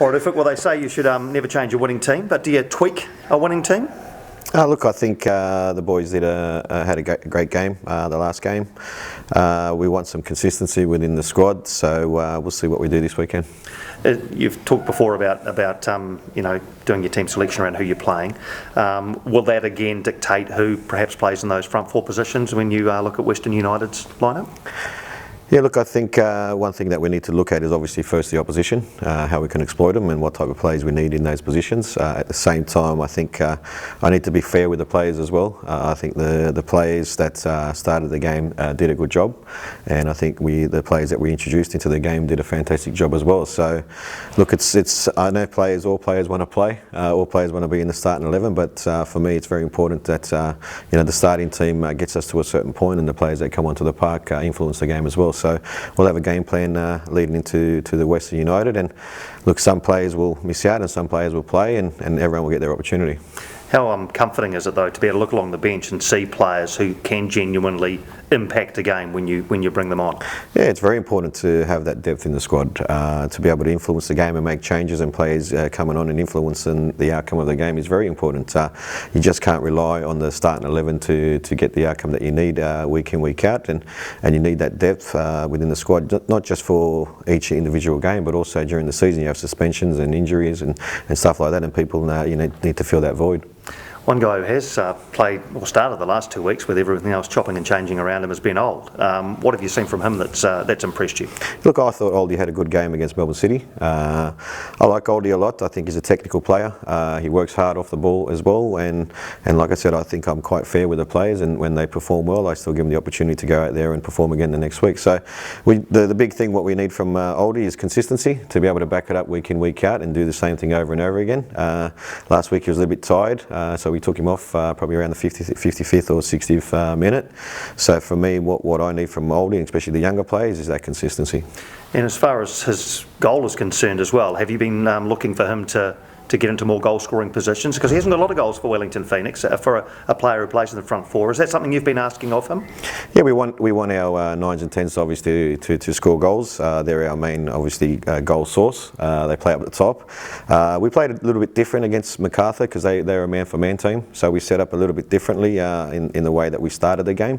All right, Ufuk, well, they say you should never change a winning team, but do you tweak a winning team? Look, I think the boys had a great game, the last game. We want some consistency within the squad, so we'll see what we do this weekend. You've talked before about doing your team selection around who you're playing. Will that again dictate who perhaps plays in those front four positions when you look at Western United's lineup? Yeah, look, I think one thing that we need to look at is obviously first the opposition, how we can exploit them and what type of players we need in those positions. At the same time, I think I need to be fair with the players as well. I think the players that started the game did a good job, and I think the players that we introduced into the game did a fantastic job as well. So, look, I know all players want to play, all players want to be in the starting 11, but for me it's very important that the starting team gets us to a certain point, and the players that come onto the park influence the game as well. So we'll have a game plan leading into the Western United, and look, some players will miss out and some players will play, and everyone will get their opportunity. How comforting is it though to be able to look along the bench and see players who can genuinely impact a game when you bring them on? Yeah, it's very important to have that depth in the squad, to be able to influence the game and make changes, and players coming on and influencing the outcome of the game is very important. You just can't rely on the starting 11 to get the outcome that you need week in, week out, and you need that depth within the squad, not just for each individual game, but also during the season. You have suspensions and injuries and stuff like that, and people need to fill that void. One guy who has played or started the last 2 weeks with everything else chopping and changing around him has been Old. What have you seen from him that's impressed you? Look, I thought Oldie had a good game against Melbourne City. I like Oldie a lot. I think he's a technical player. He works hard off the ball as well, and like I said, I think I'm quite fair with the players, and when they perform well, I still give them the opportunity to go out there and perform again the next week. So the big thing, what we need from Oldie is consistency, to be able to back it up week in, week out and do the same thing over and over again. Last week he was a little bit tired, so we took him off probably around the 55th or 60th minute. So for me, what I need from Oldie, especially the younger players, is that consistency. And as far as his goal is concerned as well, have you been looking for him to get into more goal-scoring positions? Because he hasn't got a lot of goals for Wellington Phoenix, for a player who plays in the front four. Is that something you've been asking of him? Yeah, we want our 9s and 10s obviously to score goals. They're our main, obviously, goal source. They play up at the top. We played a little bit different against Macarthur because they're a man-for-man team, so we set up a little bit differently in the way that we started the game.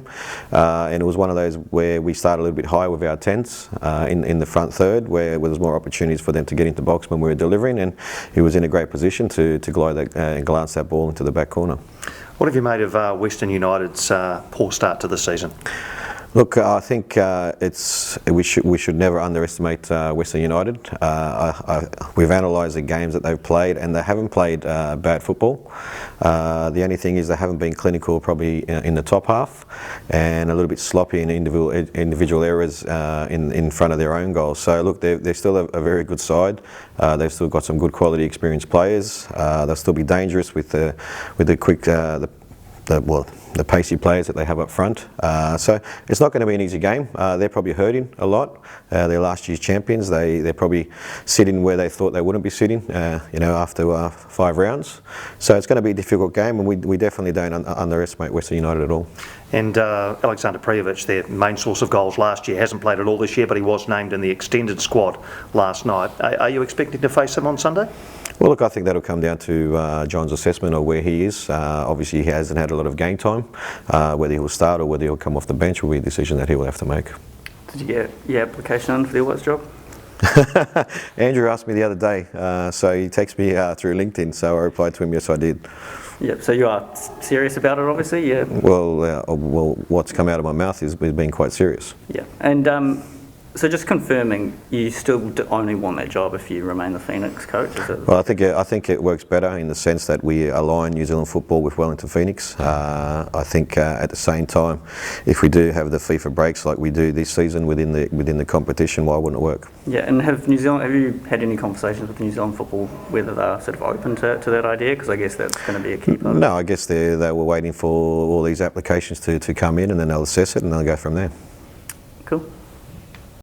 And it was one of those where we started a little bit higher with our 10s in the front third, where there was more opportunities for them to get into the box when we were delivering, and he was in a great position to glance that ball into the back corner. What have you made of Western United's poor start to the season? Look, I think we should never underestimate Western United. We've analysed the games that they've played, and they haven't played bad football. The only thing is they haven't been clinical probably in the top half, and a little bit sloppy in individual errors in front of their own goals. So look, they're still a very good side. They've still got some good quality, experienced players. They'll still be dangerous with the quick. The pacey players that they have up front. So it's not going to be an easy game. They're probably hurting a lot. They're last year's champions. They're probably sitting where they thought they wouldn't be sitting, after 5 rounds. So it's going to be a difficult game, and we definitely don't underestimate Western United at all. And Alexander Prijovic, their main source of goals last year, hasn't played at all this year, but he was named in the extended squad last night. Are you expecting to face him on Sunday? Well, look, I think that'll come down to John's assessment of where he is. Obviously, he hasn't had a lot of game time. Whether he'll start or whether he'll come off the bench will be a decision that he will have to make. Did you get your application in for the All Blacks job? Andrew asked me the other day, so he texted me through LinkedIn, so I replied to him, yes, I did. Yep, so you are serious about it, obviously? Yeah. Well, what's come out of my mouth is being quite serious. Yeah, and so just confirming, you still only want that job if you remain the Phoenix coach? Is it? Well, I think it works better in the sense that we align New Zealand football with Wellington Phoenix. I think at the same time, if we do have the FIFA breaks like we do this season within the competition, why wouldn't it work? Yeah, and have you had any conversations with New Zealand football whether they're sort of open to that idea? Because I guess that's going to be a key part. No, I guess they were waiting for all these applications to come in, and then they'll assess it and they'll go from there.